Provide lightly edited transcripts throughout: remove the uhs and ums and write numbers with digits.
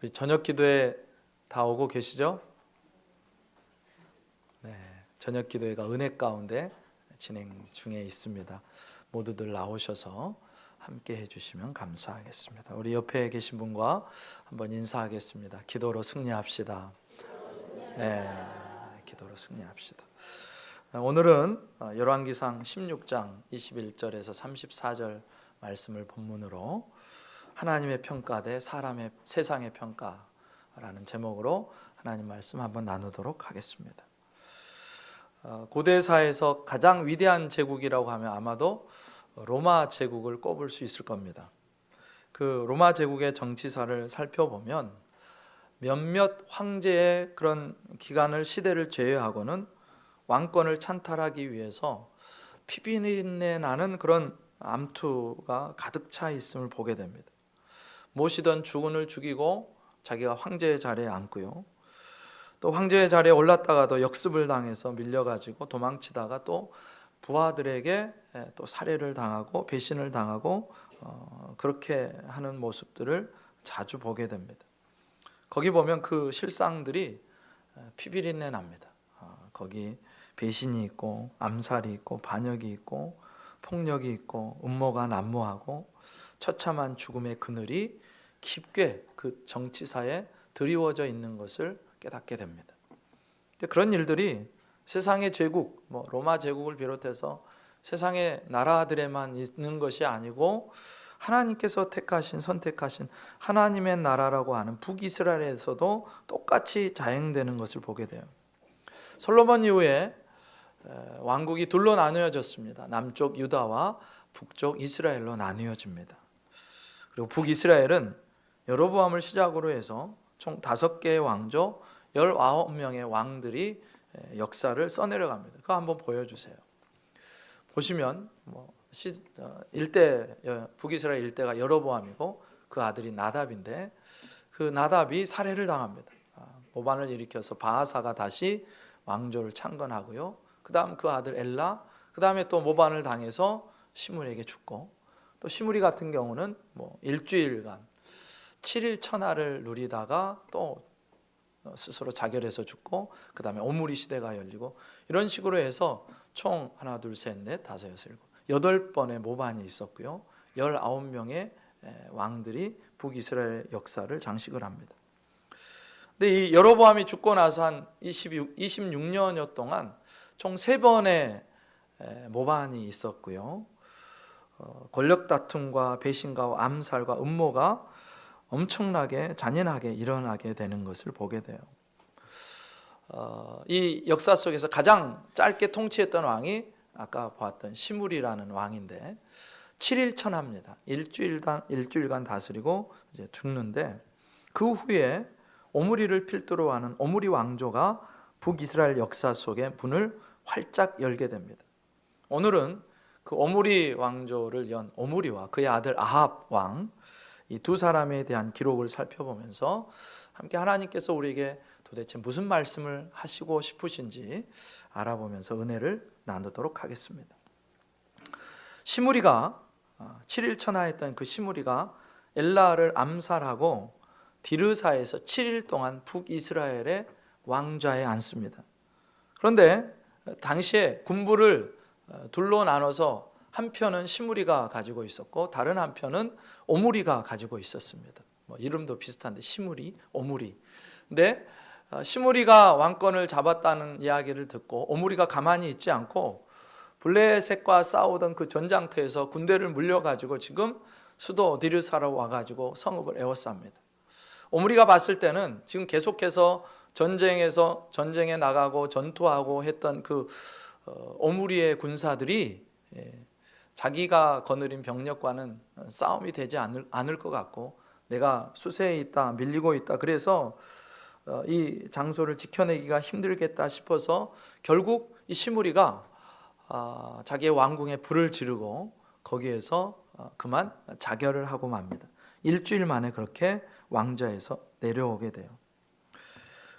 우리 저녁 기도회 다 오고 계시죠? 네, 저녁 기도회가 은혜 가운데 진행 중에 있습니다. 모두들 나오셔서 함께 해주시면 감사하겠습니다. 우리 옆에 계신 분과 한번 인사하겠습니다. 기도로 승리합시다. 네, 기도로 승리합시다. 오늘은 열왕기상 16장 21절에서 34절 말씀을 본문으로 하나님의 평가 대 세상의 평가라는 제목으로 하나님 말씀 한번 나누도록 하겠습니다. 고대사에서 가장 위대한 제국이라고 하면 아마도 로마 제국을 꼽을 수 있을 겁니다. 그 로마 제국의 정치사를 살펴보면 몇몇 황제의 그런 기간을 시대를 제외하고는 왕권을 찬탈하기 위해서 피비린내 나는 그런 암투가 가득 차 있음을 보게 됩니다. 모시던 주군을 죽이고 자기가 황제의 자리에 앉고요. 또 황제의 자리에 올랐다가도 역습을 당해서 밀려가지고 도망치다가 또 부하들에게 또 살해를 당하고 배신을 당하고 그렇게 하는 모습들을 자주 보게 됩니다. 거기 보면 그 실상들이 피비린내 납니다. 거기 배신이 있고 암살이 있고 반역이 있고 폭력이 있고 음모가 난무하고 처참한 죽음의 그늘이 깊게 그 정치사에 드리워져 있는 것을 깨닫게 됩니다. 그런 일들이 세상의 제국, 로마 제국을 비롯해서 세상의 나라들에만 있는 것이 아니고 하나님께서 선택하신 하나님의 나라라고 하는 북이스라엘에서도 똑같이 자행되는 것을 보게 돼요. 솔로몬 이후에 왕국이 둘로 나누어졌습니다. 남쪽 유다와 북쪽 이스라엘로 나누어집니다. 그리고 북이스라엘은 여로보암을 시작으로 해서 총 5개의 왕조 19명의 왕들이 역사를 써내려갑니다. 그거 한번 보여주세요. 보시면 북이스라엘 일대가 여로보암이고 그 아들이 나답인데 그 나답이 살해를 당합니다. 모반을 일으켜서 바하사가 다시 왕조를 창건하고요. 그 다음 그 아들 엘라, 그 다음에 또 모반을 당해서 시므리에게 죽고, 또 시므리 같은 경우는 일주일간 7일 천하를 누리다가 또 스스로 자결해서 죽고, 그 다음에 오므리 시대가 열리고, 이런 식으로 해서 총 하나 둘 셋 넷 다섯 여섯 일곱 8번의 모반이 있었고요. 19명의 왕들이 북이스라엘 역사를 장식을 합니다. 근데 이 여로보암이 죽고 나서 한 26년여 동안 총 3번의 모반이 있었고요. 권력 다툼과 배신과 암살과 음모가 엄청나게 잔인하게 일어나게 되는 것을 보게 돼요. 이 역사 속에서 가장 짧게 통치했던 왕이 아까 보았던 시므리라는 왕인데 7일 천하입니다. 일주일간 다스리고 이제 죽는데, 그 후에 오므리를 필두로 하는 오므리 왕조가 북이스라엘 역사 속에 문을 활짝 열게 됩니다. 오늘은 그 오므리 왕조를 연 오므리와 그의 아들 아합 왕, 이 두 사람에 대한 기록을 살펴보면서 함께 하나님께서 우리에게 도대체 무슨 말씀을 하시고 싶으신지 알아보면서 은혜를 나누도록 하겠습니다. 시므리가 7일 천하했던 그 시므리가 엘라를 암살하고 디르사에서 7일 동안 북이스라엘의 왕좌에 앉습니다. 그런데 당시에 군부를 둘로 나눠서 한 편은 시므리가 가지고 있었고 다른 한 편은 오므리가 가지고 있었습니다. 이름도 비슷한데 시므리, 오므리. 근데 시므리가 왕권을 잡았다는 이야기를 듣고 오므리가 가만히 있지 않고 블레셋과 싸우던 그 전장터에서 군대를 물려가지고 지금 수도 디르사로 와가지고 성읍을 에워쌉니다. 오므리가 봤을 때는 지금 계속해서 전쟁에 나가고 전투하고 했던 그 오므리의 군사들이 자기가 거느린 병력과는 싸움이 되지 않을 것 같고 내가 수세에 있다, 밀리고 있다, 그래서 이 장소를 지켜내기가 힘들겠다 싶어서 결국 이 시므리가 자기의 왕궁에 불을 지르고 거기에서 그만 자결을 하고 맙니다. 일주일 만에 그렇게 왕좌에서 내려오게 돼요.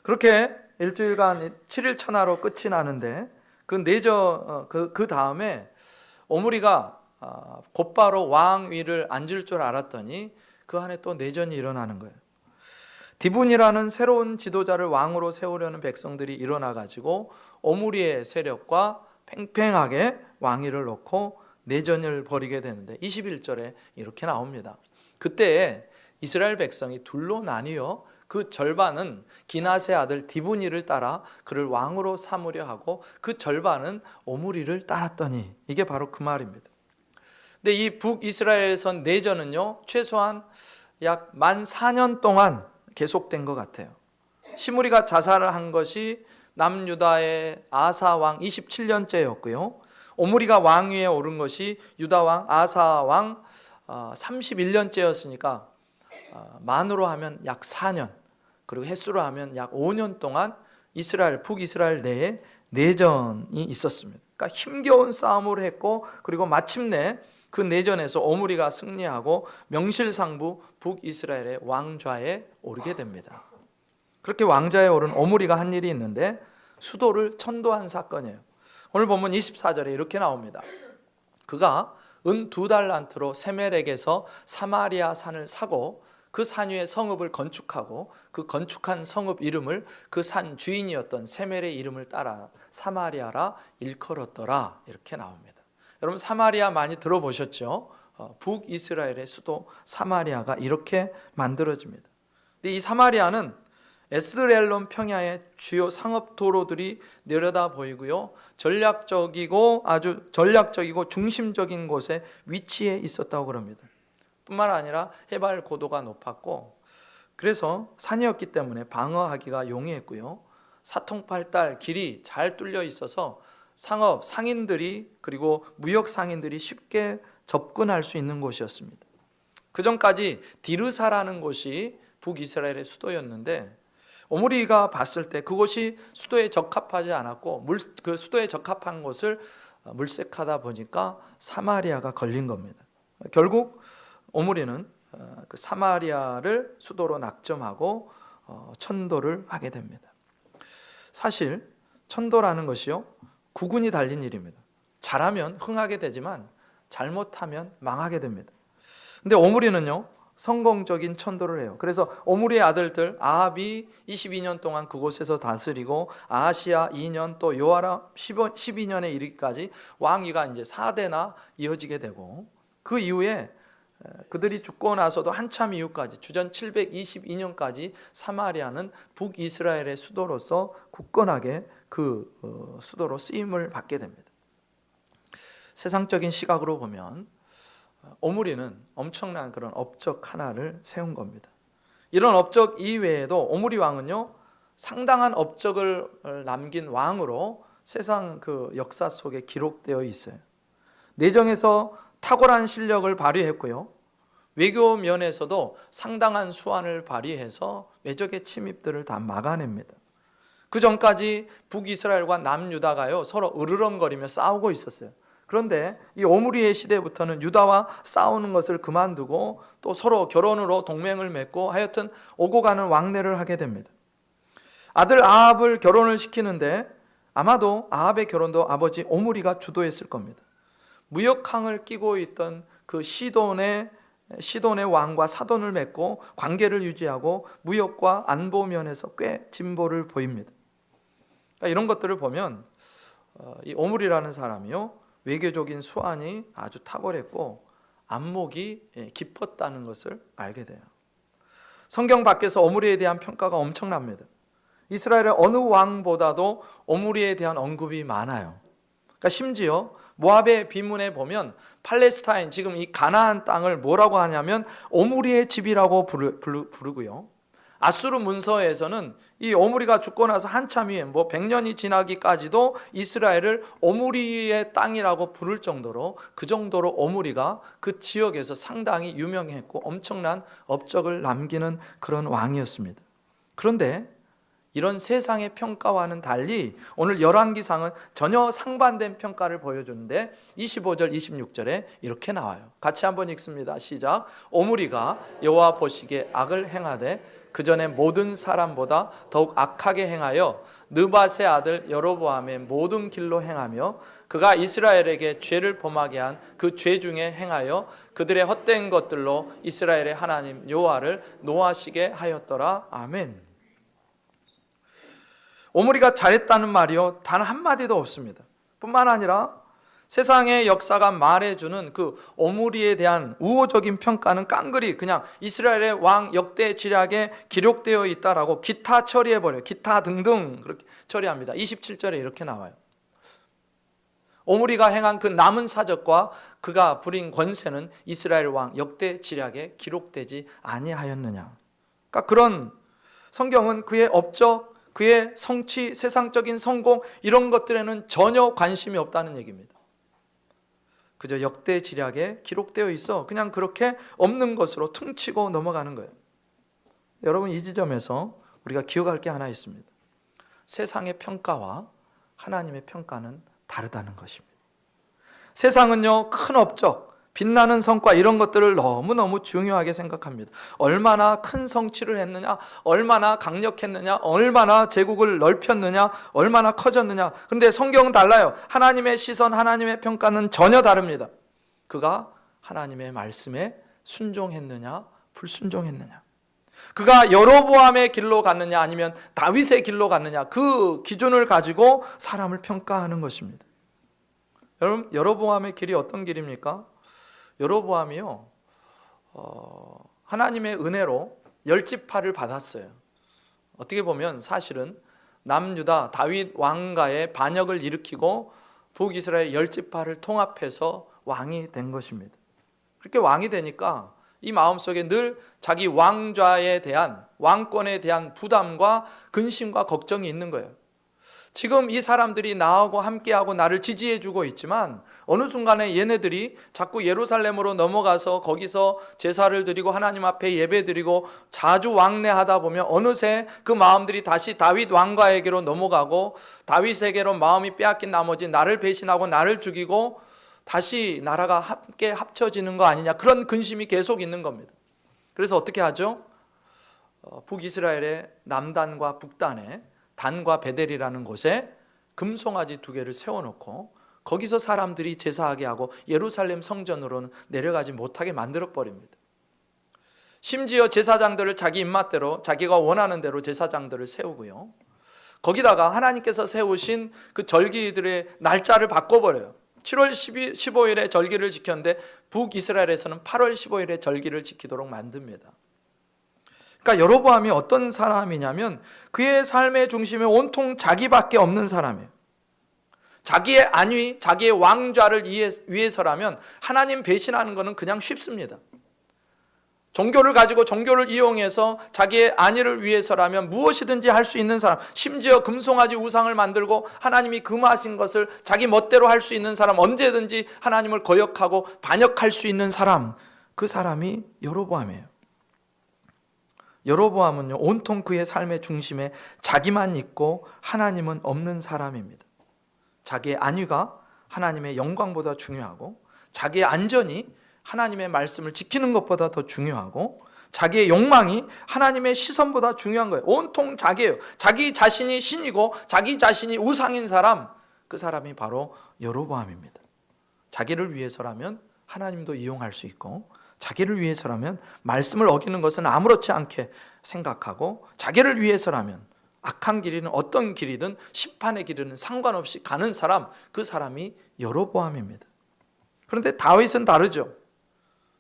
그렇게 일주일간 7일 천하로 끝이 나는데 그 다음에 오므리가 곧바로 왕 위를 앉을 줄 알았더니 그 안에 또 내전이 일어나는 거예요. 디분이라는 새로운 지도자를 왕으로 세우려는 백성들이 일어나 가지고 오므리의 세력과 팽팽하게 왕위를 놓고 내전을 벌이게 되는데 21절에 이렇게 나옵니다. 그때 이스라엘 백성이 둘로 나뉘어 그 절반은 기낫의 아들 디브니를 따라 그를 왕으로 삼으려 하고 그 절반은 오므리를 따랐더니, 이게 바로 그 말입니다. 근데 이 북이스라엘에서 내전은요 최소한 약 14,000년 동안 계속된 것 같아요. 시므리가 자살을 한 것이 남유다의 아사 왕 27년째였고요. 오므리가 왕위에 오른 것이 유다 왕 아사 왕 31년째였으니까 만으로 하면 약 4년, 그리고 횟수로 하면 약 5년 동안 이스라엘, 북이스라엘 내에 내전이 있었습니다. 그러니까 힘겨운 싸움을 했고, 그리고 마침내 그 내전에서 오므리가 승리하고 명실상부 북이스라엘의 왕좌에 오르게 됩니다. 그렇게 왕좌에 오른 오므리가 한 일이 있는데 수도를 천도한 사건이에요. 오늘 본문 24절에 이렇게 나옵니다. 그가 은 2달란트로 세멜에게서 사마리아 산을 사고 그 산 위에 성읍을 건축하고 그 건축한 성읍 이름을 그 산 주인이었던 세멜의 이름을 따라 사마리아라 일컬었더라, 이렇게 나옵니다. 여러분 사마리아 많이 들어보셨죠? 북이스라엘의 수도 사마리아가 이렇게 만들어집니다. 근데 이 사마리아는 에스드렐론 평야의 주요 상업 도로들이 내려다 보이고요, 아주 전략적이고 중심적인 곳에 위치해 있었다고 그럽니다. 뿐만 아니라 해발 고도가 높았고, 그래서 산이었기 때문에 방어하기가 용이했고요, 사통팔달 길이 잘 뚫려 있어서 상업 상인들이, 그리고 무역 상인들이 쉽게 접근할 수 있는 곳이었습니다. 그 전까지 디르사라는 곳이 북이스라엘의 수도였는데 오므리가 봤을 때 그곳이 수도에 적합하지 않았고 그 수도에 적합한 곳을 물색하다 보니까 사마리아가 걸린 겁니다. 결국 오므리는 그 사마리아를 수도로 낙점하고 천도를 하게 됩니다. 사실 천도라는 것이요 구군이 달린 일입니다. 잘하면 흥하게 되지만 잘못하면 망하게 됩니다. 근데 오므리는요 성공적인 천도를 해요. 그래서 오므리의 아들들 아합이 22년 동안 그곳에서 다스리고 아하시야 2년 또 요아람 12년에 이르기까지 왕위가 이제 4대나 이어지게 되고, 그 이후에 그들이 죽고 나서도 한참 이후까지 주전 722년까지 사마리아는 북이스라엘의 수도로서 굳건하게 그 수도로 쓰임을 받게 됩니다. 세상적인 시각으로 보면 오므리는 엄청난 그런 업적 하나를 세운 겁니다. 이런 업적 이외에도 오므리 왕은요 상당한 업적을 남긴 왕으로 세상 그 역사 속에 기록되어 있어요. 내정에서 탁월한 실력을 발휘했고요, 외교 면에서도 상당한 수완을 발휘해서 외적의 침입들을 다 막아냅니다. 그 전까지 북이스라엘과 남유다가요 서로 으르렁거리며 싸우고 있었어요. 그런데 이 오므리의 시대부터는 유다와 싸우는 것을 그만두고 또 서로 결혼으로 동맹을 맺고 하여튼 오고 가는 왕래를 하게 됩니다. 아들 아합을 결혼을 시키는데 아마도 아합의 결혼도 아버지 오므리가 주도했을 겁니다. 무역항을 끼고 있던 그 시돈의 왕과 사돈을 맺고 관계를 유지하고 무역과 안보 면에서 꽤 진보를 보입니다. 그러니까 이런 것들을 보면 이 오므리라는 사람이요 외교적인 수완이 아주 탁월했고 안목이 깊었다는 것을 알게 돼요. 성경 밖에서 오므리에 대한 평가가 엄청납니다. 이스라엘의 어느 왕보다도 오므리에 대한 언급이 많아요. 그러니까 심지어 모압의 비문에 보면 팔레스타인, 지금 이 가나안 땅을 뭐라고 하냐면 오므리의 집이라고 부르고요, 아수르 문서에서는 이 오므리가 죽고 나서 한참 후에 100년이 지나기까지도 이스라엘을 오므리의 땅이라고 부를 정도로, 그 정도로 오므리가 그 지역에서 상당히 유명했고 엄청난 업적을 남기는 그런 왕이었습니다. 그런데 이런 세상의 평가와는 달리 오늘 열왕기상은 전혀 상반된 평가를 보여주는데 25절 26절에 이렇게 나와요. 같이 한번 읽습니다. 시작. 오므리가 여호와 보시기에 악을 행하되 그 전에 모든 사람보다 더욱 악하게 행하여 느밧의 아들 여로보암의 모든 길로 행하며 그가 이스라엘에게 죄를 범하게 한 그 죄 중에 행하여 그들의 헛된 것들로 이스라엘의 하나님 여호와를 노하시게 하였더라. 아멘. 오므리가 잘했다는 말이요 단 한마디도 없습니다. 뿐만 아니라 세상의 역사가 말해주는 그 오므리에 대한 우호적인 평가는 깡그리 그냥 이스라엘의 왕 역대 지략에 기록되어 있다라고 기타 처리해버려요. 기타 등등 그렇게 처리합니다. 27절에 이렇게 나와요. 오므리가 행한 그 남은 사적과 그가 부린 권세는 이스라엘 왕 역대 지략에 기록되지 아니하였느냐. 그러니까 그런 성경은 그의 업적, 그의 성취, 세상적인 성공 이런 것들에는 전혀 관심이 없다는 얘기입니다. 그저 역대 지략에 기록되어 있어 그냥 그렇게 없는 것으로 퉁치고 넘어가는 거예요. 여러분 이 지점에서 우리가 기억할 게 하나 있습니다. 세상의 평가와 하나님의 평가는 다르다는 것입니다. 세상은요 큰 업적, 빛나는 성과 이런 것들을 너무너무 중요하게 생각합니다. 얼마나 큰 성취를 했느냐, 얼마나 강력했느냐, 얼마나 제국을 넓혔느냐, 얼마나 커졌느냐. 그런데 성경은 달라요. 하나님의 시선, 하나님의 평가는 전혀 다릅니다. 그가 하나님의 말씀에 순종했느냐, 불순종했느냐. 그가 여로보암의 길로 갔느냐 아니면 다윗의 길로 갔느냐 그 기준을 가지고 사람을 평가하는 것입니다. 여러분 여로보암의 길이 어떤 길입니까? 여로보암이요 하나님의 은혜로 10지파를 받았어요. 어떻게 보면 사실은 남유다 다윗 왕가의 반역을 일으키고 북이스라엘 10지파를 통합해서 왕이 된 것입니다. 그렇게 왕이 되니까 이 마음속에 늘 자기 왕좌에 대한 왕권에 대한 부담과 근심과 걱정이 있는 거예요. 지금 이 사람들이 나하고 함께하고 나를 지지해주고 있지만 어느 순간에 얘네들이 자꾸 예루살렘으로 넘어가서 거기서 제사를 드리고 하나님 앞에 예배드리고 자주 왕래하다 보면 어느새 그 마음들이 다시 다윗 왕가에게로 넘어가고 다윗에게로 마음이 빼앗긴 나머지 나를 배신하고 나를 죽이고 다시 나라가 함께 합쳐지는 거 아니냐 그런 근심이 계속 있는 겁니다. 그래서 어떻게 하죠? 북이스라엘의 남단과 북단에 단과 베델이라는 곳에 금송아지 2개를 세워놓고 거기서 사람들이 제사하게 하고 예루살렘 성전으로는 내려가지 못하게 만들어버립니다. 심지어 제사장들을 자기 입맛대로 자기가 원하는 대로 제사장들을 세우고요. 거기다가 하나님께서 세우신 그 절기들의 날짜를 바꿔버려요. 7월 15일에 절기를 지켰는데 북이스라엘에서는 8월 15일에 절기를 지키도록 만듭니다. 그러니까 여로보암이 어떤 사람이냐면 그의 삶의 중심에 온통 자기밖에 없는 사람이에요. 자기의 안위, 자기의 왕좌를 위해서라면 하나님 배신하는 것은 그냥 쉽습니다. 종교를 가지고 종교를 이용해서 자기의 안위를 위해서라면 무엇이든지 할 수 있는 사람, 심지어 금송아지 우상을 만들고 하나님이 금하신 것을 자기 멋대로 할 수 있는 사람, 언제든지 하나님을 거역하고 반역할 수 있는 사람, 그 사람이 여로보암이에요. 여로보암은요 온통 그의 삶의 중심에 자기만 있고 하나님은 없는 사람입니다. 자기의 안위가 하나님의 영광보다 중요하고 자기의 안전이 하나님의 말씀을 지키는 것보다 더 중요하고 자기의 욕망이 하나님의 시선보다 중요한 거예요. 온통 자기예요. 자기 자신이 신이고 자기 자신이 우상인 사람, 그 사람이 바로 여로보암입니다. 자기를 위해서라면 하나님도 이용할 수 있고 자기를 위해서라면 말씀을 어기는 것은 아무렇지 않게 생각하고 자기를 위해서라면 악한 길이든 어떤 길이든 심판의 길이든 상관없이 가는 사람, 그 사람이 여로보암입니다. 그런데 다윗은 다르죠.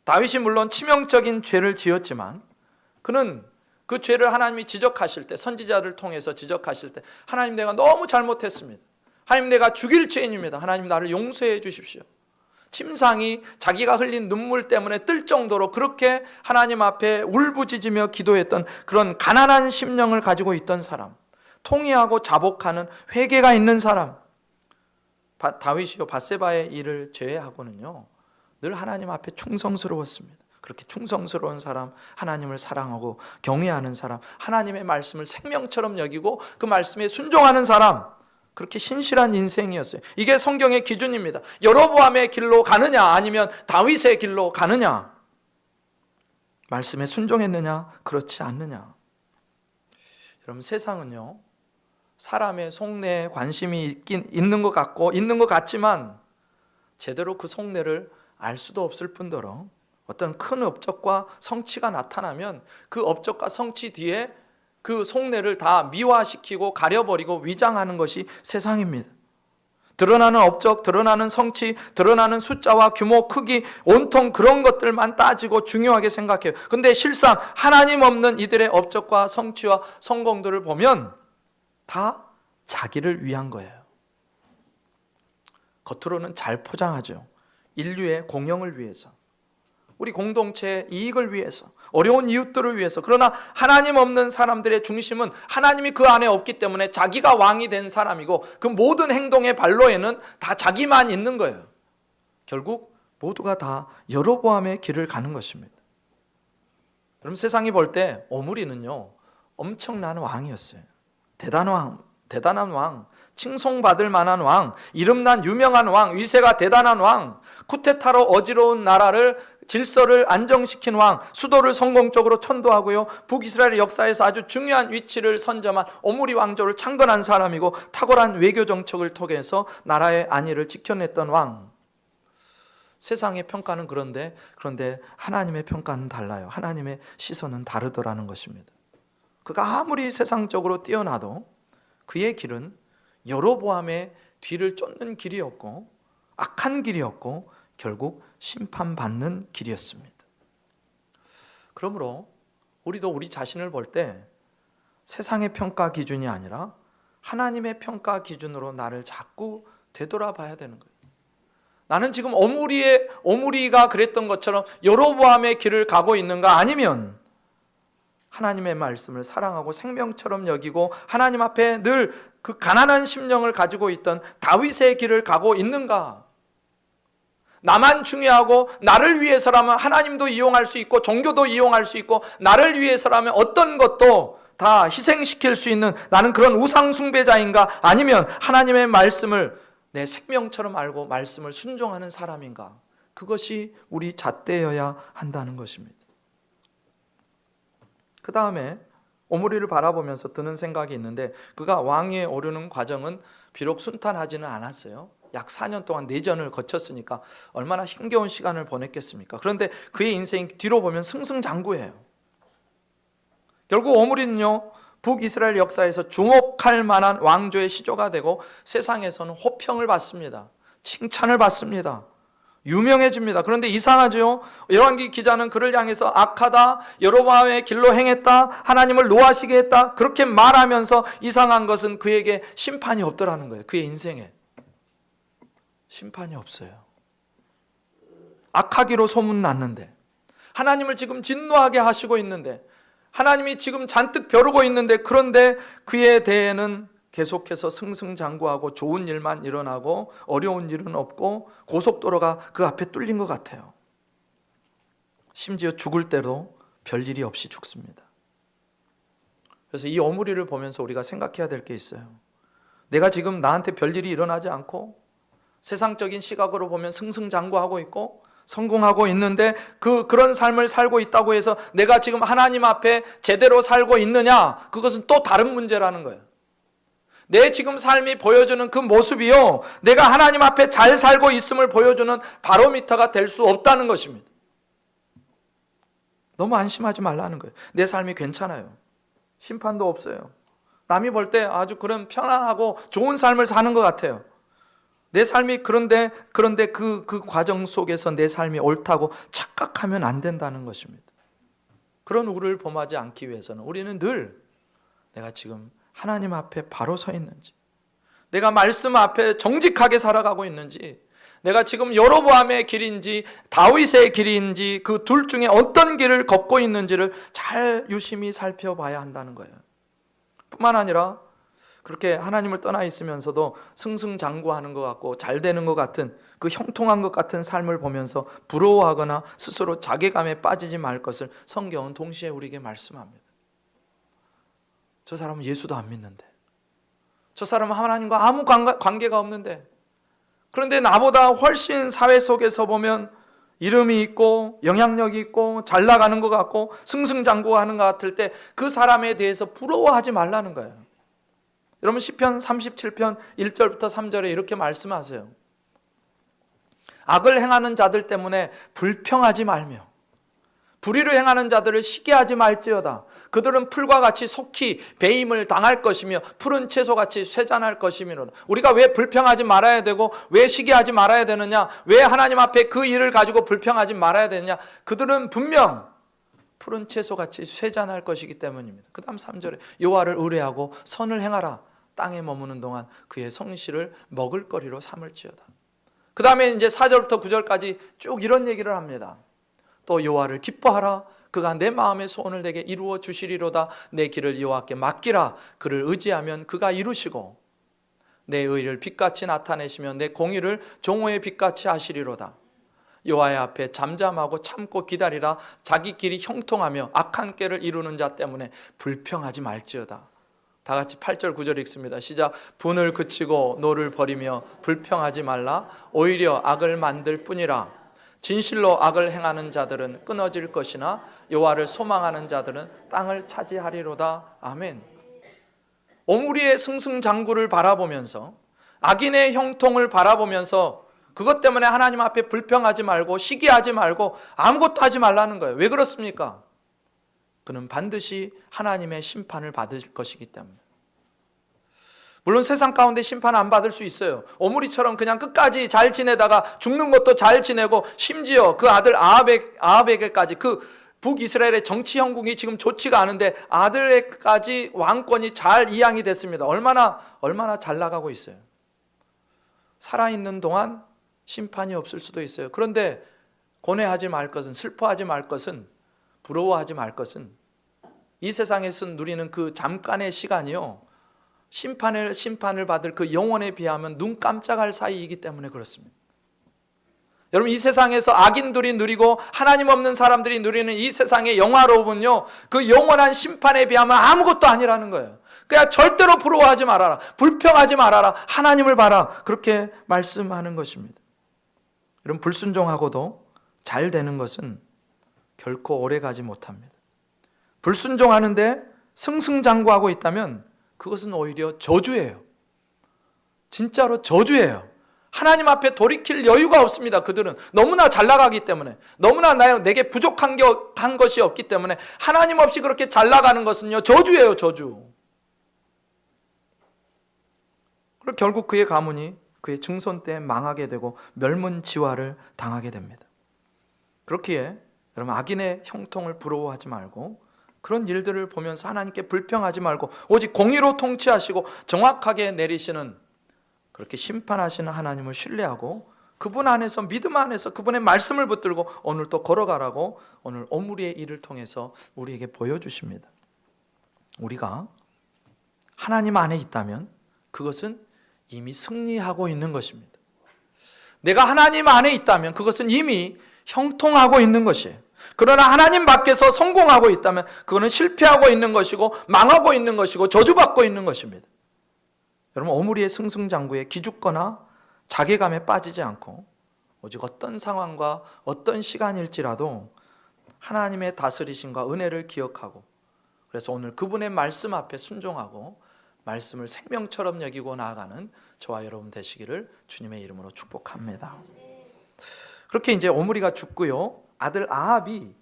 다윗이 물론 치명적인 죄를 지었지만 그는 그 죄를 하나님이 지적하실 때, 선지자를 통해서 지적하실 때 하나님 내가 너무 잘못했습니다. 하나님 내가 죽일 죄인입니다. 하나님 나를 용서해 주십시오. 침상이 자기가 흘린 눈물 때문에 뜰 정도로 그렇게 하나님 앞에 울부짖으며 기도했던 그런 가난한 심령을 가지고 있던 사람, 통회하고 자복하는 회개가 있는 사람. 다윗이요 밧세바의 일을 제외하고는요 늘 하나님 앞에 충성스러웠습니다. 그렇게 충성스러운 사람, 하나님을 사랑하고 경외하는 사람, 하나님의 말씀을 생명처럼 여기고 그 말씀에 순종하는 사람, 그렇게 신실한 인생이었어요. 이게 성경의 기준입니다. 여로보암의 길로 가느냐 아니면 다윗의 길로 가느냐, 말씀에 순종했느냐 그렇지 않느냐. 여러분, 세상은요 사람의 속내에 관심이 있는 것 같고 있는 것 같지만 제대로 그 속내를 알 수도 없을 뿐더러 어떤 큰 업적과 성취가 나타나면 그 업적과 성취 뒤에 그 속내를 다 미화시키고 가려버리고 위장하는 것이 세상입니다. 드러나는 업적, 드러나는 성취, 드러나는 숫자와 규모, 크기, 온통 그런 것들만 따지고 중요하게 생각해요. 근데 실상 하나님 없는 이들의 업적과 성취와 성공들을 보면 다 자기를 위한 거예요. 겉으로는 잘 포장하죠. 인류의 공영을 위해서, 우리 공동체의 이익을 위해서, 어려운 이웃들을 위해서. 그러나 하나님 없는 사람들의 중심은 하나님이 그 안에 없기 때문에 자기가 왕이 된 사람이고 그 모든 행동의 발로에는 다 자기만 있는 거예요. 결국 모두가 다 여로보암의 길을 가는 것입니다. 그럼 세상이 볼 때 오므리는요 엄청난 왕이었어요. 대단한 왕, 칭송받을 만한 왕, 이름난 유명한 왕, 위세가 대단한 왕, 쿠데타로 어지러운 나라를 질서를 안정시킨 왕, 수도를 성공적으로 천도하고요 북이스라엘 역사에서 아주 중요한 위치를 선점한 오므리 왕조를 창건한 사람이고 탁월한 외교 정책을 통해서 나라의 안위를 지켜냈던 왕. 세상의 평가는 그런데 하나님의 평가는 달라요. 하나님의 시선은 다르더라는 것입니다. 그가 아무리 세상적으로 뛰어나도 그의 길은 여로보암의 뒤를 쫓는 길이었고 악한 길이었고 결국 심판받는 길이었습니다. 그러므로 우리도 우리 자신을 볼 때 세상의 평가 기준이 아니라 하나님의 평가 기준으로 나를 자꾸 되돌아봐야 되는 거예요. 나는 지금 오므리가 그랬던 것처럼 여로보암의 길을 가고 있는가, 아니면 하나님의 말씀을 사랑하고 생명처럼 여기고 하나님 앞에 늘 그 가난한 심령을 가지고 있던 다윗의 길을 가고 있는가? 나만 중요하고 나를 위해서라면 하나님도 이용할 수 있고 종교도 이용할 수 있고 나를 위해서라면 어떤 것도 다 희생시킬 수 있는 나는 그런 우상 숭배자인가? 아니면 하나님의 말씀을 내 생명처럼 알고 말씀을 순종하는 사람인가? 그것이 우리 잣대여야 한다는 것입니다. 그 다음에 오므리를 바라보면서 드는 생각이 있는데, 그가 왕위에 오르는 과정은 비록 순탄하지는 않았어요. 약 4년 동안 내전을 거쳤으니까 얼마나 힘겨운 시간을 보냈겠습니까? 그런데 그의 인생 뒤로 보면 승승장구해요. 결국 오므리는요 북이스라엘 역사에서 주목할 만한 왕조의 시조가 되고 세상에서는 호평을 받습니다. 칭찬을 받습니다. 유명해집니다. 그런데 이상하죠? 열왕기 기자는 그를 향해서 악하다, 여로보암의 길로 행했다, 하나님을 노하시게 했다, 그렇게 말하면서 이상한 것은 그에게 심판이 없더라는 거예요. 그의 인생에 심판이 없어요. 악하기로 소문났는데, 하나님을 지금 진노하게 하시고 있는데, 하나님이 지금 잔뜩 벼르고 있는데, 그런데 그에 대해는 계속해서 승승장구하고 좋은 일만 일어나고 어려운 일은 없고 고속도로가 그 앞에 뚫린 것 같아요. 심지어 죽을 때도 별일이 없이 죽습니다. 그래서 이 오므리를 보면서 우리가 생각해야 될 게 있어요. 내가 지금 나한테 별일이 일어나지 않고 세상적인 시각으로 보면 승승장구하고 있고 성공하고 있는데 그런 삶을 살고 있다고 해서 내가 지금 하나님 앞에 제대로 살고 있느냐? 그것은 또 다른 문제라는 거예요. 내 지금 삶이 보여주는 그 모습이요, 내가 하나님 앞에 잘 살고 있음을 보여주는 바로미터가 될 수 없다는 것입니다. 너무 안심하지 말라는 거예요. 내 삶이 괜찮아요. 심판도 없어요. 남이 볼 때 아주 그런 편안하고 좋은 삶을 사는 것 같아요. 내 삶이 그런데 그 과정 속에서 내 삶이 옳다고 착각하면 안 된다는 것입니다. 그런 우리를 범하지 않기 위해서는 우리는 늘 내가 지금 하나님 앞에 바로 서 있는지, 내가 말씀 앞에 정직하게 살아가고 있는지, 내가 지금 여로보암의 길인지 다윗의 길인지 그 둘 중에 어떤 길을 걷고 있는지를 잘 유심히 살펴봐야 한다는 거예요. 뿐만 아니라 그렇게 하나님을 떠나 있으면서도 승승장구하는 것 같고 잘 되는 것 같은, 그 형통한 것 같은 삶을 보면서 부러워하거나 스스로 자괴감에 빠지지 말 것을 성경은 동시에 우리에게 말씀합니다. 저 사람은 예수도 안 믿는데, 저 사람은 하나님과 아무 관계가 없는데, 그런데 나보다 훨씬 사회 속에서 보면 이름이 있고 영향력이 있고 잘 나가는 것 같고 승승장구하는 것 같을 때 그 사람에 대해서 부러워하지 말라는 거예요. 여러분 시편 37편 1절부터 3절에 이렇게 말씀하세요. 악을 행하는 자들 때문에 불평하지 말며 불의를 행하는 자들을 시기하지 말지어다. 그들은 풀과 같이 속히 배임을 당할 것이며 푸른 채소같이 쇠잔할 것이미로다. 우리가 왜 불평하지 말아야 되고 왜 시기하지 말아야 되느냐, 왜 하나님 앞에 그 일을 가지고 불평하지 말아야 되느냐, 그들은 분명 푸른 채소같이 쇠잔할 것이기 때문입니다. 그 다음 3절에 여호와를 의뢰하고 선을 행하라. 땅에 머무는 동안 그의 성실을 먹을거리로 삼을지어다. 그 다음에 이제 4절부터 9절까지 쭉 이런 얘기를 합니다. 또 여호와를 기뻐하라. 그가 내 마음의 소원을 내게 이루어 주시리로다. 내 길을 여호와께 맡기라. 그를 의지하면 그가 이루시고 내 의를 빛같이 나타내시며 내 공의를 종호의 빛같이 하시리로다. 여호와의 앞에 잠잠하고 참고 기다리라. 자기 길이 형통하며 악한 꾀를 이루는 자 때문에 불평하지 말지어다. 다 같이 8절 9절 읽습니다. 시작. 분을 그치고 노를 버리며 불평하지 말라. 오히려 악을 만들 뿐이라. 진실로 악을 행하는 자들은 끊어질 것이나 여호와를 소망하는 자들은 땅을 차지하리로다. 아멘. 오므리의 승승장구를 바라보면서 악인의 형통을 바라보면서 그것 때문에 하나님 앞에 불평하지 말고 시기하지 말고 아무것도 하지 말라는 거예요. 왜 그렇습니까? 그는 반드시 하나님의 심판을 받을 것이기 때문에. 물론 세상 가운데 심판 안 받을 수 있어요. 오므리처럼 그냥 끝까지 잘 지내다가 죽는 것도 잘 지내고 심지어 그 아들 아합에게까지, 그 북이스라엘의 정치 형국이 지금 좋지가 않은데 아들에게까지 왕권이 잘 이양이 됐습니다. 얼마나 잘 나가고 있어요. 살아있는 동안 심판이 없을 수도 있어요. 그런데 고뇌하지 말 것은, 슬퍼하지 말 것은, 부러워하지 말 것은 이 세상에서 누리는 그 잠깐의 시간이요, 심판을 받을 그 영원에 비하면 눈 깜짝할 사이이기 때문에 그렇습니다. 여러분, 이 세상에서 악인들이 누리고 하나님 없는 사람들이 누리는 이 세상의 영화로움은요, 그 영원한 심판에 비하면 아무것도 아니라는 거예요. 그냥 절대로 부러워하지 말아라, 불평하지 말아라, 하나님을 봐라, 그렇게 말씀하는 것입니다. 여러분, 불순종하고도 잘 되는 것은 결코 오래가지 못합니다. 불순종하는데 승승장구하고 있다면 그것은 오히려 저주예요. 진짜로 저주예요. 하나님 앞에 돌이킬 여유가 없습니다. 그들은 너무나 잘 나가기 때문에, 너무나 내게 부족한 것이 없기 때문에 하나님 없이 그렇게 잘 나가는 것은요, 저주예요, 저주. 그리고 결국 그의 가문이 그의 증손 때 망하게 되고 멸문지화를 당하게 됩니다. 그렇기에 여러분, 악인의 형통을 부러워하지 말고 그런 일들을 보면서 하나님께 불평하지 말고 오직 공의로 통치하시고 정확하게 내리시는, 그렇게 심판하시는 하나님을 신뢰하고 그분 안에서, 믿음 안에서 그분의 말씀을 붙들고 오늘 또 걸어가라고 오늘 오므리의 일을 통해서 우리에게 보여주십니다. 우리가 하나님 안에 있다면 그것은 이미 승리하고 있는 것입니다. 내가 하나님 안에 있다면 그것은 이미 형통하고 있는 것이에요. 그러나 하나님 밖에서 성공하고 있다면 그거는 실패하고 있는 것이고 망하고 있는 것이고 저주받고 있는 것입니다. 여러분, 오므리의 승승장구에 기죽거나 자괴감에 빠지지 않고 오직 어떤 상황과 어떤 시간일지라도 하나님의 다스리심과 은혜를 기억하고, 그래서 오늘 그분의 말씀 앞에 순종하고 말씀을 생명처럼 여기고 나아가는 저와 여러분 되시기를 주님의 이름으로 축복합니다. 그렇게 이제 오므리가 죽고요, 아들 아합이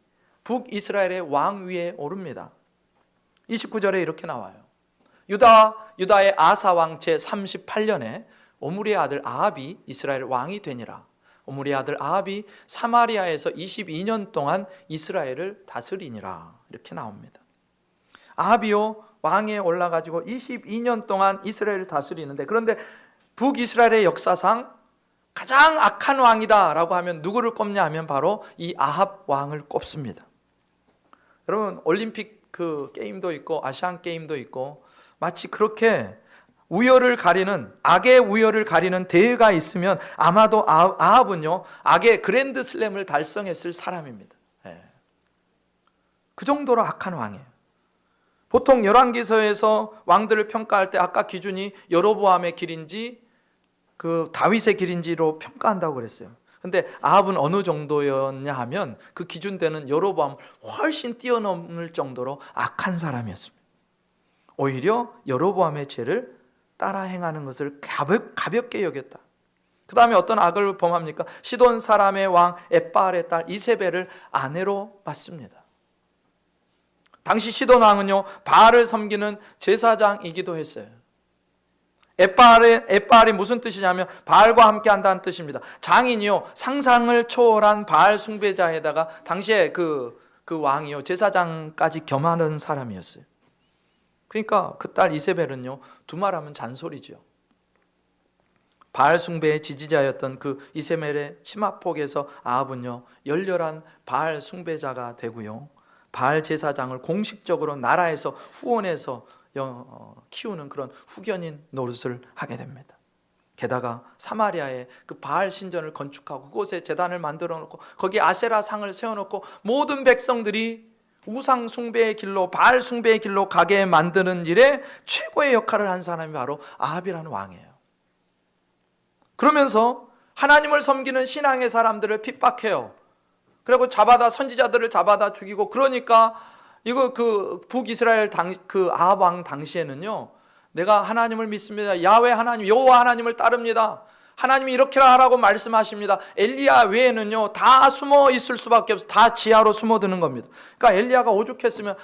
북이스라엘의 왕 위에 오릅니다. 29절에 이렇게 나와요. 유다의 아사 왕 제 38년에 오므리의 아들 아합이 이스라엘 왕이 되니라. 오므리의 아들 아합이 사마리아에서 22년 동안 이스라엘을 다스리니라. 이렇게 나옵니다. 아합이요, 왕에 올라가지고 22년 동안 이스라엘을 다스리는데, 그런데 북이스라엘의 역사상 가장 악한 왕이다 라고 하면 누구를 꼽냐 하면 바로 이 아합 왕을 꼽습니다. 여러분, 올림픽 그 게임도 있고 아시안 게임도 있고 마치 그렇게 우열을 가리는, 악의 우열을 가리는 대회가 있으면 아마도 아합은요 악의 그랜드 슬램을 달성했을 사람입니다. 그 정도로 악한 왕이에요. 보통 열왕기서에서 왕들을 평가할 때 아까 기준이 여로보암의 길인지 그 다윗의 길인지로 평가한다고 그랬어요. 근데 아합은 어느 정도였냐 하면 그 기준되는 여로보암 훨씬 뛰어넘을 정도로 악한 사람이었습니다. 오히려 여로보암의 죄를 따라 행하는 것을 가볍게 여겼다. 그 다음에 어떤 악을 범합니까? 시돈 사람의 왕 엣바알의 딸 이세벨을 아내로 맞습니다. 당시 시돈 왕은요 바알을 섬기는 제사장이기도 했어요. 엣바알이 무슨 뜻이냐면 바알과 함께 한다는 뜻입니다. 장인이요 상상을 초월한 바알 숭배자에다가 당시에 그 왕이요 제사장까지 겸하는 사람이었어요. 그러니까 그 딸 이세벨은요 두말하면 잔소리죠. 바알 숭배의 지지자였던 그 이세벨의 치마폭에서 아합은요 열렬한 바알 숭배자가 되고요 바알 제사장을 공식적으로 나라에서 후원해서 키우는 그런 후견인 노릇을 하게 됩니다. 게다가 사마리아에 그 바알 신전을 건축하고 그곳에 제단을 만들어 놓고 거기에 아세라 상을 세워놓고 모든 백성들이 우상 숭배의 길로 바알 숭배의 길로 가게 만드는 일에 최고의 역할을 한 사람이 바로 아합이라는 왕이에요. 그러면서 하나님을 섬기는 신앙의 사람들을 핍박해요. 그리고 선지자들을 잡아다 죽이고, 그러니까 이거 그 북이스라엘 그 아합 왕 당시에는요 내가 하나님을 믿습니다. 야훼 하나님 여호와 하나님을 따릅니다. 하나님이 이렇게 하라고 말씀하십니다. 엘리야 외에는요 다 숨어 있을 수밖에 없어. 다 지하로 숨어드는 겁니다. 그러니까 엘리야가 오죽했으면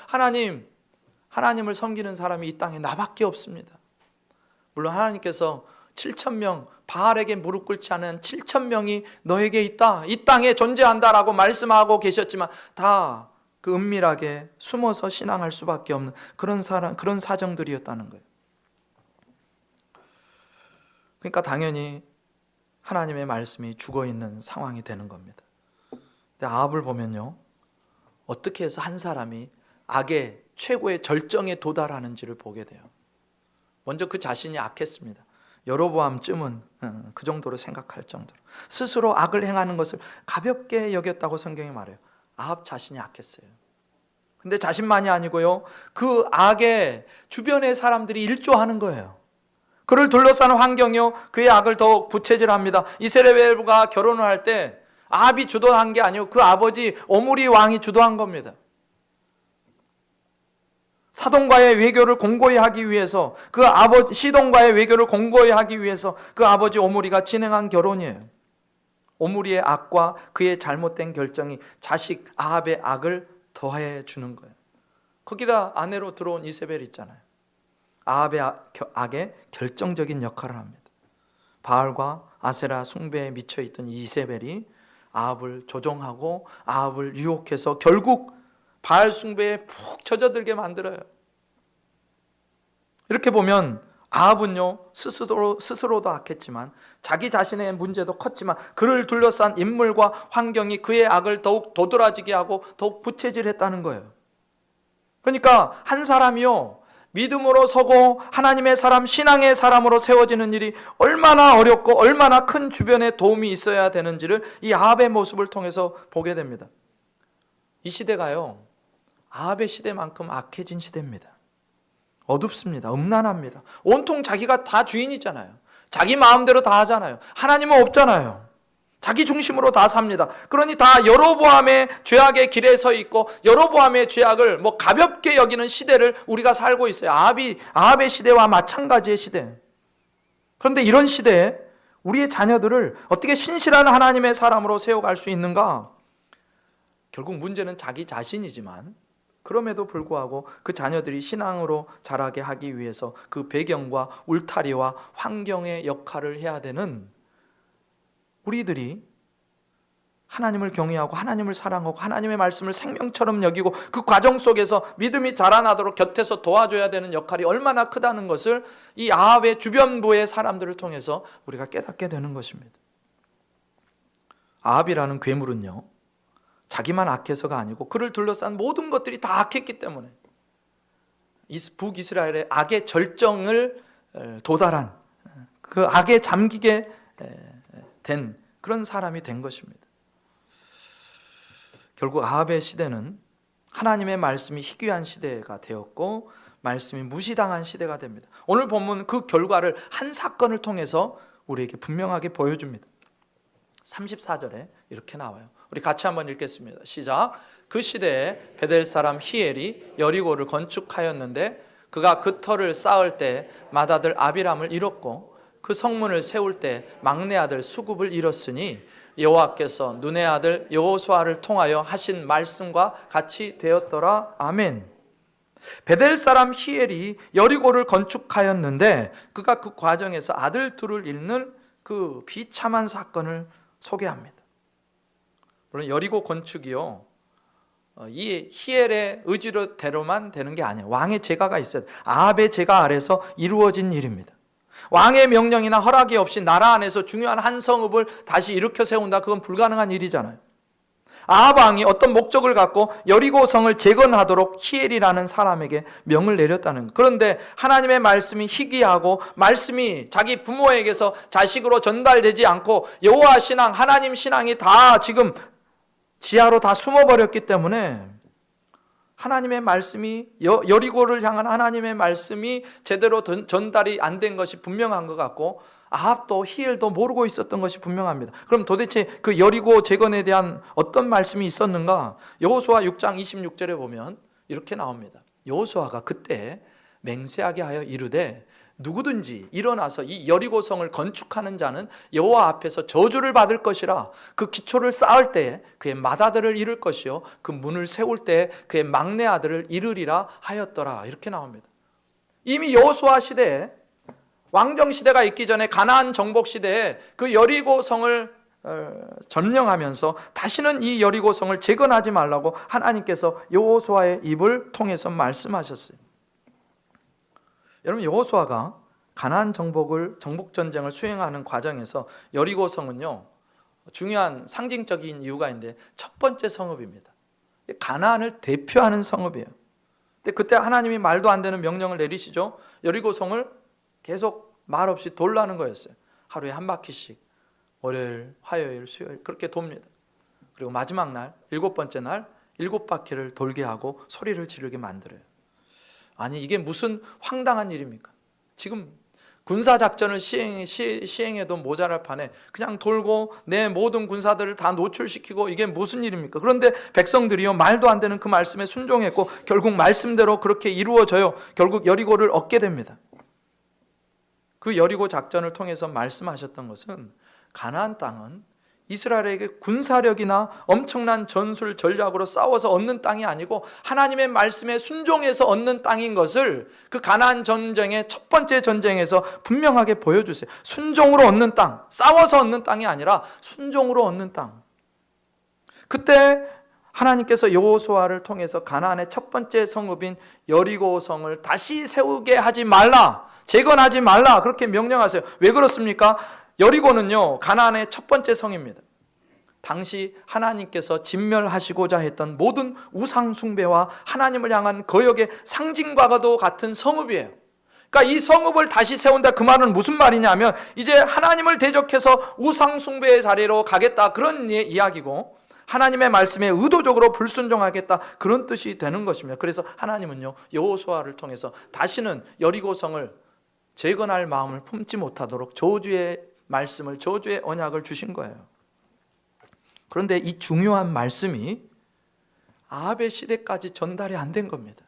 하나님을 섬기는 사람이 이 땅에 나밖에 없습니다. 물론 하나님께서 7,000명 바알에게 무릎 꿇지 않은 7,000명이 너에게 있다, 이 땅에 존재한다라고 말씀하고 계셨지만 다 그 은밀하게 숨어서 신앙할 수밖에 없는 그런 사정들이었다는 거예요. 그러니까 당연히 하나님의 말씀이 죽어있는 상황이 되는 겁니다. 근데 아합을 보면요 어떻게 해서 한 사람이 악의 최고의 절정에 도달하는지를 보게 돼요. 먼저 그 자신이 악했습니다. 여로보암쯤은 그 정도로 생각할 정도로 스스로 악을 행하는 것을 가볍게 여겼다고 성경이 말해요. 아합 자신이 악했어요. 근데 자신만이 아니고요 그 악에 주변의 사람들이 일조하는 거예요. 그를 둘러싸는 환경이요 그의 악을 더욱 부채질합니다. 이세벨과 결혼을 할 때 아합이 주도한 게 아니고 그 아버지 오므리 왕이 주도한 겁니다. 사돈과의 외교를 공고히 하기 위해서 시돈과의 외교를 공고히 하기 위해서 그 아버지 오므리가 진행한 결혼이에요. 오므리의 악과 그의 잘못된 결정이 자식 아합의 악을 더해 주는 거예요. 거기다 아내로 들어온 이세벨 있잖아요. 아합의 악에 결정적인 역할을 합니다. 바알과 아세라 숭배에 미쳐있던 이세벨이 아합을 조종하고 아합을 유혹해서 결국 바알 숭배에 푹 젖어들게 만들어요. 이렇게 보면 아합은요 스스로도 악했지만 자기 자신의 문제도 컸지만 그를 둘러싼 인물과 환경이 그의 악을 더욱 도드라지게 하고 더욱 부채질했다는 거예요. 그러니까 한 사람이요 믿음으로 서고 하나님의 사람, 신앙의 사람으로 세워지는 일이 얼마나 어렵고 얼마나 큰 주변에 도움이 있어야 되는지를 이 아합의 모습을 통해서 보게 됩니다. 이 시대가요 아합의 시대만큼 악해진 시대입니다. 어둡습니다. 음란합니다. 온통 자기가 다 주인이잖아요. 자기 마음대로 다 하잖아요. 하나님은 없잖아요. 자기 중심으로 다 삽니다. 그러니 다 여로보암의 죄악의 길에 서 있고 여로보암의 죄악을 가볍게 여기는 시대를 우리가 살고 있어요. 아합의 시대와 마찬가지의 시대. 그런데 이런 시대에 우리의 자녀들을 어떻게 신실한 하나님의 사람으로 세워갈 수 있는가? 결국 문제는 자기 자신이지만 그럼에도 불구하고 그 자녀들이 신앙으로 자라게 하기 위해서 그 배경과 울타리와 환경의 역할을 해야 되는 우리들이 하나님을 경외하고 하나님을 사랑하고 하나님의 말씀을 생명처럼 여기고 그 과정 속에서 믿음이 자라나도록 곁에서 도와줘야 되는 역할이 얼마나 크다는 것을 이 아합의 주변부의 사람들을 통해서 우리가 깨닫게 되는 것입니다. 아합이라는 괴물은요 자기만 악해서가 아니고 그를 둘러싼 모든 것들이 다 악했기 때문에 북이스라엘의 악의 절정을 도달한 그 악에 잠기게 된 그런 사람이 된 것입니다. 결국 아합의 시대는 하나님의 말씀이 희귀한 시대가 되었고 말씀이 무시당한 시대가 됩니다. 오늘 본문 그 결과를 한 사건을 통해서 우리에게 분명하게 보여줍니다. 34절에 이렇게 나와요. 우리 같이 한번 읽겠습니다. 시작. 그 시대에 베델 사람 히엘이 여리고를 건축하였는데 그가 그 터를 쌓을 때 맏아들 아비람을 잃었고 그 성문을 세울 때 막내 아들 수굽을 잃었으니 여호와께서 눈의 아들 여호수아를 통하여 하신 말씀과 같이 되었더라. 아멘. 베델 사람 히엘이 여리고를 건축하였는데 그가 그 과정에서 아들 둘을 잃는 그 비참한 사건을 소개합니다. 물론 여리고 건축이요, 이 히엘의 의지대로만 되는 게 아니에요. 왕의 제가가 있어야 돼요. 아합의 제가 아래서 이루어진 일입니다. 왕의 명령이나 허락이 없이 나라 안에서 중요한 한 성읍을 다시 일으켜 세운다, 그건 불가능한 일이잖아요. 아합 왕이 어떤 목적을 갖고 여리고 성을 재건하도록 히엘이라는 사람에게 명을 내렸다는 거예요. 그런데 하나님의 말씀이 희귀하고 말씀이 자기 부모에게서 자식으로 전달되지 않고 여호와 신앙, 하나님 신앙이 다 지금 지하로 다 숨어버렸기 때문에 하나님의 말씀이 여리고를 향한 하나님의 말씀이 제대로 전달이 안 된 것이 분명한 것 같고 아합도 히엘도 모르고 있었던 것이 분명합니다. 그럼 도대체 그 여리고 재건에 대한 어떤 말씀이 있었는가? 여호수아 6장 26절에 보면 이렇게 나옵니다. 여호수아가 그때 맹세하게 하여 이르되 누구든지 일어나서 이 여리고성을 건축하는 자는 여호와 앞에서 저주를 받을 것이라. 그 기초를 쌓을 때에 그의 맏아들을 잃을 것이요 그 문을 세울 때에 그의 막내 아들을 잃으리라 하였더라. 이렇게 나옵니다. 이미 여호수아 시대에 왕정 시대가 있기 전에 가나안 정복 시대에 그 여리고성을 점령하면서 다시는 이 여리고성을 재건하지 말라고 하나님께서 여호수아의 입을 통해서 말씀하셨어요. 여러분, 여호수아가 가나안 정복 전쟁을 수행하는 과정에서 여리고성은요 중요한 상징적인 이유가 있는데 첫 번째 성읍입니다. 가나안을 대표하는 성읍이에요. 근데 그때 하나님이 말도 안 되는 명령을 내리시죠. 여리고성을 계속 말없이 돌라는 거였어요. 하루에 한 바퀴씩 월요일, 화요일, 수요일 그렇게 돕니다. 그리고 마지막 날, 7번째 날 7바퀴를 돌게 하고 소리를 지르게 만들어요. 아니, 이게 무슨 황당한 일입니까? 지금 군사작전을 시행해도 모자랄 판에 그냥 돌고 내 모든 군사들을 다 노출시키고 이게 무슨 일입니까? 그런데 백성들이요 말도 안 되는 그 말씀에 순종했고 결국 말씀대로 그렇게 이루어져요. 결국 여리고를 얻게 됩니다. 그 여리고 작전을 통해서 말씀하셨던 것은 가나안 땅은 이스라엘에게 군사력이나 엄청난 전술 전략으로 싸워서 얻는 땅이 아니고 하나님의 말씀에 순종해서 얻는 땅인 것을 그 가나안 전쟁의 첫 번째 전쟁에서 분명하게 보여주세요. 순종으로 얻는 땅, 싸워서 얻는 땅이 아니라 순종으로 얻는 땅. 그때 하나님께서 여호수아를 통해서 가나안의 첫 번째 성읍인 여리고성을 다시 세우게 하지 말라, 재건하지 말라 그렇게 명령하세요. 왜 그렇습니까? 여리고는요 가나안의 첫 번째 성입니다. 당시 하나님께서 진멸하시고자 했던 모든 우상 숭배와 하나님을 향한 거역의 상징과도 같은 성읍이에요. 그러니까 이 성읍을 다시 세운다, 그 말은 무슨 말이냐면 이제 하나님을 대적해서 우상 숭배의 자리로 가겠다 그런 이야기고, 하나님의 말씀에 의도적으로 불순종하겠다 그런 뜻이 되는 것입니다. 그래서 하나님은요 여호수아를 통해서 다시는 여리고성을 재건할 마음을 품지 못하도록 저주의 말씀을, 저주의 언약을 주신 거예요. 그런데 이 중요한 말씀이 아합의 시대까지 전달이 안 된 겁니다.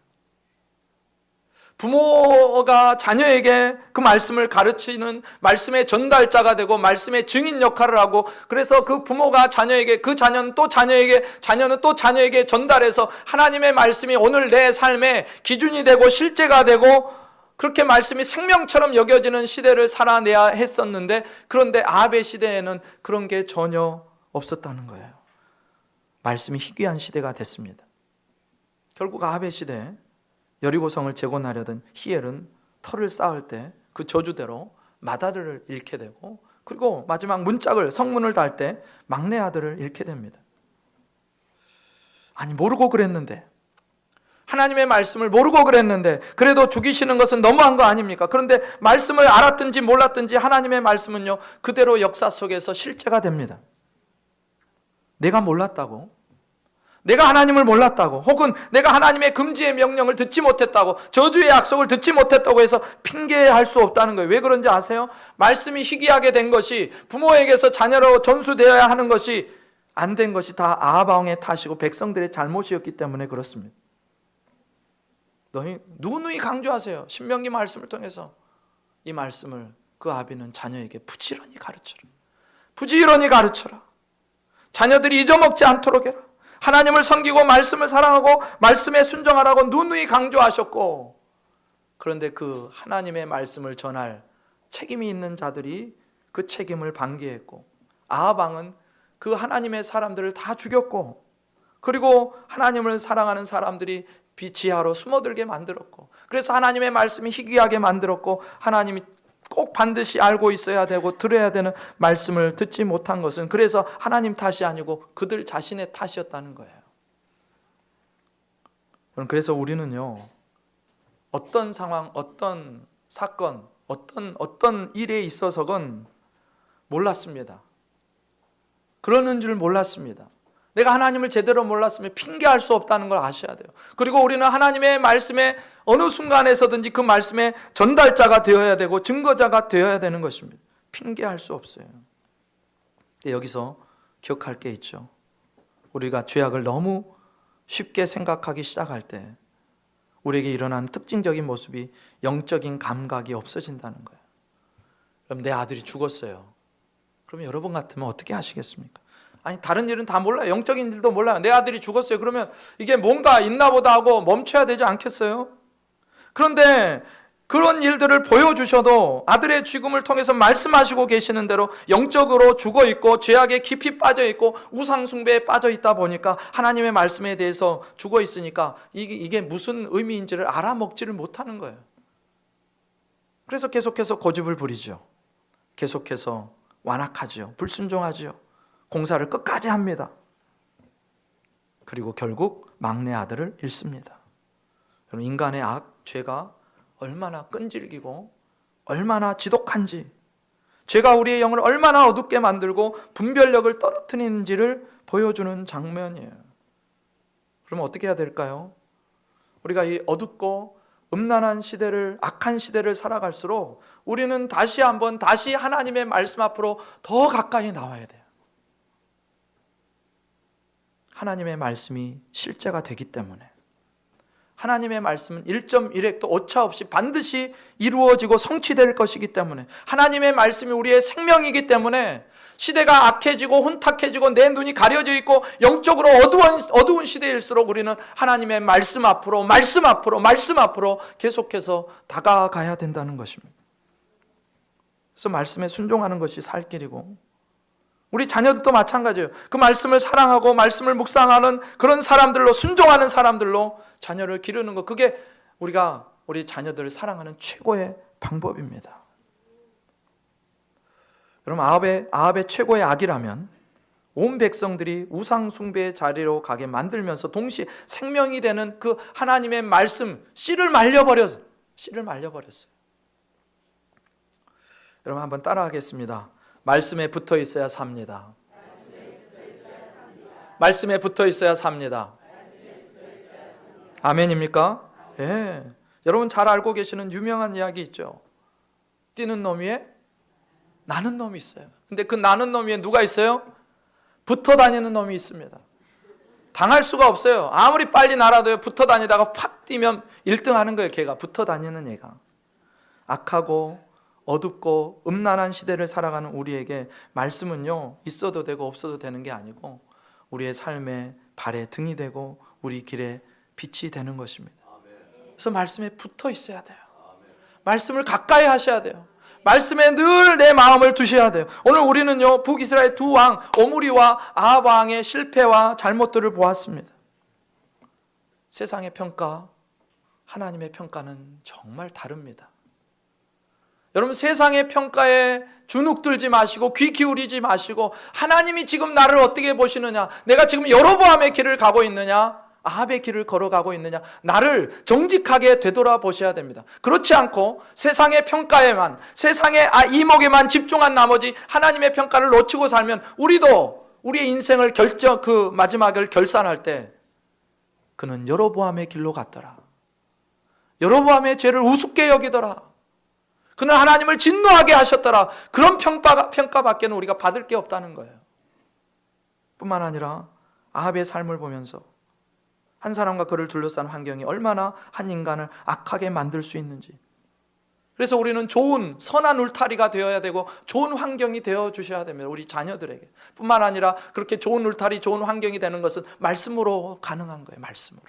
부모가 자녀에게 그 말씀을 가르치는 말씀의 전달자가 되고 말씀의 증인 역할을 하고, 그래서 그 부모가 자녀에게, 그 자녀는 또 자녀에게, 자녀는 또 자녀에게 전달해서 하나님의 말씀이 오늘 내 삶의 기준이 되고 실제가 되고 그렇게 말씀이 생명처럼 여겨지는 시대를 살아내야 했었는데, 그런데 아합의 시대에는 그런 게 전혀 없었다는 거예요. 말씀이 희귀한 시대가 됐습니다. 결국 아합의 시대에 여리고성을 재건하려던 히엘은 터를 쌓을 때 그 저주대로 맏아들을 잃게 되고, 그리고 마지막 문짝을, 성문을 달 때 막내 아들을 잃게 됩니다. 아니, 모르고 그랬는데 하나님의 말씀을 모르고 그랬는데 그래도 죽이시는 것은 너무한 거 아닙니까? 그런데 말씀을 알았든지 몰랐든지 하나님의 말씀은요, 그대로 역사 속에서 실제가 됩니다. 내가 몰랐다고, 내가 하나님을 몰랐다고, 혹은 내가 하나님의 금지의 명령을 듣지 못했다고, 저주의 약속을 듣지 못했다고 해서 핑계할 수 없다는 거예요. 왜 그런지 아세요? 말씀이 희귀하게 된 것이, 부모에게서 자녀로 전수되어야 하는 것이 안 된 것이 다 아합 왕의 탓이고 백성들의 잘못이었기 때문에 그렇습니다. 너희 누누이 강조하세요. 신명기 말씀을 통해서 이 말씀을 그 아비는 자녀에게 부지런히 가르쳐라. 부지런히 가르쳐라. 자녀들이 잊어먹지 않도록 해라. 하나님을 섬기고 말씀을 사랑하고 말씀에 순종하라고 누누이 강조하셨고, 그런데 그 하나님의 말씀을 전할 책임이 있는 자들이 그 책임을 방기했고, 아합 왕은 그 하나님의 사람들을 다 죽였고, 그리고 하나님을 사랑하는 사람들이 지하로 숨어들게 만들었고, 그래서 하나님의 말씀이 희귀하게 만들었고, 하나님이 꼭 반드시 알고 있어야 되고 들어야 되는 말씀을 듣지 못한 것은 그래서 하나님 탓이 아니고 그들 자신의 탓이었다는 거예요. 그래서 우리는요, 어떤 상황, 어떤 사건, 어떤 일에 있어서건 몰랐습니다. 그러는 줄 몰랐습니다. 내가 하나님을 제대로 몰랐으면 핑계할 수 없다는 걸 아셔야 돼요. 그리고 우리는 하나님의 말씀에 어느 순간에서든지 그 말씀의 전달자가 되어야 되고 증거자가 되어야 되는 것입니다. 핑계할 수 없어요. 근데 여기서 기억할 게 있죠. 우리가 죄악을 너무 쉽게 생각하기 시작할 때 우리에게 일어나는 특징적인 모습이 영적인 감각이 없어진다는 거예요. 그럼 내 아들이 죽었어요. 그러면 여러분 같으면 어떻게 하시겠습니까? 아니, 다른 일은 다 몰라요. 영적인 일도 몰라요. 내 아들이 죽었어요. 그러면 이게 뭔가 있나 보다 하고 멈춰야 되지 않겠어요? 그런데 그런 일들을 보여주셔도 아들의 죽음을 통해서 말씀하시고 계시는 대로 영적으로 죽어있고 죄악에 깊이 빠져있고 우상숭배에 빠져있다 보니까 하나님의 말씀에 대해서 죽어있으니까 이게 무슨 의미인지를 알아먹지를 못하는 거예요. 그래서 계속해서 고집을 부리죠. 계속해서 완악하죠. 불순종하죠. 공사를 끝까지 합니다. 그리고 결국 막내 아들을 잃습니다. 여러분, 인간의 죄가 얼마나 끈질기고 얼마나 지독한지, 죄가 우리의 영을 얼마나 어둡게 만들고 분별력을 떨어뜨리는지를 보여주는 장면이에요. 그럼 어떻게 해야 될까요? 우리가 이 어둡고 음란한 시대를, 악한 시대를 살아갈수록 우리는 다시 하나님의 말씀 앞으로 더 가까이 나와야 돼요. 하나님의 말씀이 실제가 되기 때문에, 하나님의 말씀은 1.1획도 오차 없이 반드시 이루어지고 성취될 것이기 때문에, 하나님의 말씀이 우리의 생명이기 때문에 시대가 악해지고 혼탁해지고 내 눈이 가려져 있고 영적으로 어두운 시대일수록 우리는 하나님의 말씀 앞으로 계속해서 다가가야 된다는 것입니다. 그래서 말씀에 순종하는 것이 살 길이고, 우리 자녀들도 마찬가지예요. 그 말씀을 사랑하고 말씀을 묵상하는 그런 사람들로, 순종하는 사람들로 자녀를 기르는 것, 그게 우리 자녀들을 사랑하는 최고의 방법입니다. 여러분, 아합의 최고의 악이라면 온 백성들이 우상 숭배의 자리로 가게 만들면서 동시에 생명이 되는 그 하나님의 말씀 씨를 말려버렸어요. 여러분, 한번 따라하겠습니다. 말씀에 붙어 있어야 삽니다. 말씀에 붙어 있어야 삽니다. 아멘입니까? 예. 여러분 잘 알고 계시는 유명한 이야기 있죠. 뛰는 놈 위에 나는 놈이 있어요. 근데 그 나는 놈 위에 누가 있어요? 붙어 다니는 놈이 있습니다. 당할 수가 없어요. 아무리 빨리 날아도요, 붙어 다니다가 팍 뛰면 1등 하는 거예요. 걔가 붙어 다니는 애가. 악하고 어둡고 음란한 시대를 살아가는 우리에게 말씀은요, 있어도 되고 없어도 되는 게 아니고 우리의 삶의 발의 등이 되고 우리 길의 빛이 되는 것입니다. 그래서 말씀에 붙어 있어야 돼요. 말씀을 가까이 하셔야 돼요. 말씀에 늘 내 마음을 두셔야 돼요. 오늘 우리는요, 북이스라엘 두 왕 오므리와 아합 왕의 실패와 잘못들을 보았습니다. 세상의 평가, 하나님의 평가는 정말 다릅니다. 여러분, 세상의 평가에 주눅들지 마시고 귀 기울이지 마시고 하나님이 지금 나를 어떻게 보시느냐, 내가 지금 여로보암의 길을 가고 있느냐, 아합의 길을 걸어가고 있느냐, 나를 정직하게 되돌아보셔야 됩니다. 그렇지 않고 세상의 평가에만, 세상의 이목에만 집중한 나머지 하나님의 평가를 놓치고 살면 우리도 우리의 인생을 그 마지막을 결산할 때 그는 여로보암의 길로 갔더라, 여로보암의 죄를 우습게 여기더라, 그는 하나님을 진노하게 하셨더라, 그런 평가밖에는 우리가 받을 게 없다는 거예요. 뿐만 아니라 아합의 삶을 보면서 한 사람과 그를 둘러싼 환경이 얼마나 한 인간을 악하게 만들 수 있는지, 그래서 우리는 좋은 선한 울타리가 되어야 되고 좋은 환경이 되어 주셔야 됩니다. 우리 자녀들에게. 뿐만 아니라 그렇게 좋은 울타리, 좋은 환경이 되는 것은 말씀으로 가능한 거예요. 말씀으로.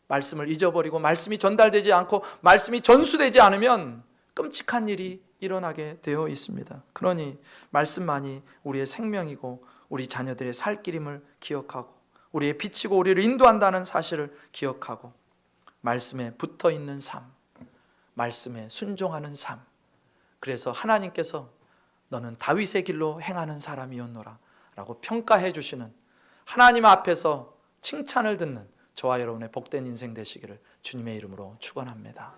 말씀을 잊어버리고 말씀이 전달되지 않고 말씀이 전수되지 않으면 끔찍한 일이 일어나게 되어 있습니다. 그러니 말씀만이 우리의 생명이고 우리 자녀들의 살 길임을 기억하고 우리의 빛이고 우리를 인도한다는 사실을 기억하고 말씀에 붙어 있는 삶, 말씀에 순종하는 삶. 그래서 하나님께서 너는 다윗의 길로 행하는 사람이었노라 라고 평가해 주시는, 하나님 앞에서 칭찬을 듣는 저와 여러분의 복된 인생 되시기를 주님의 이름으로 축원합니다.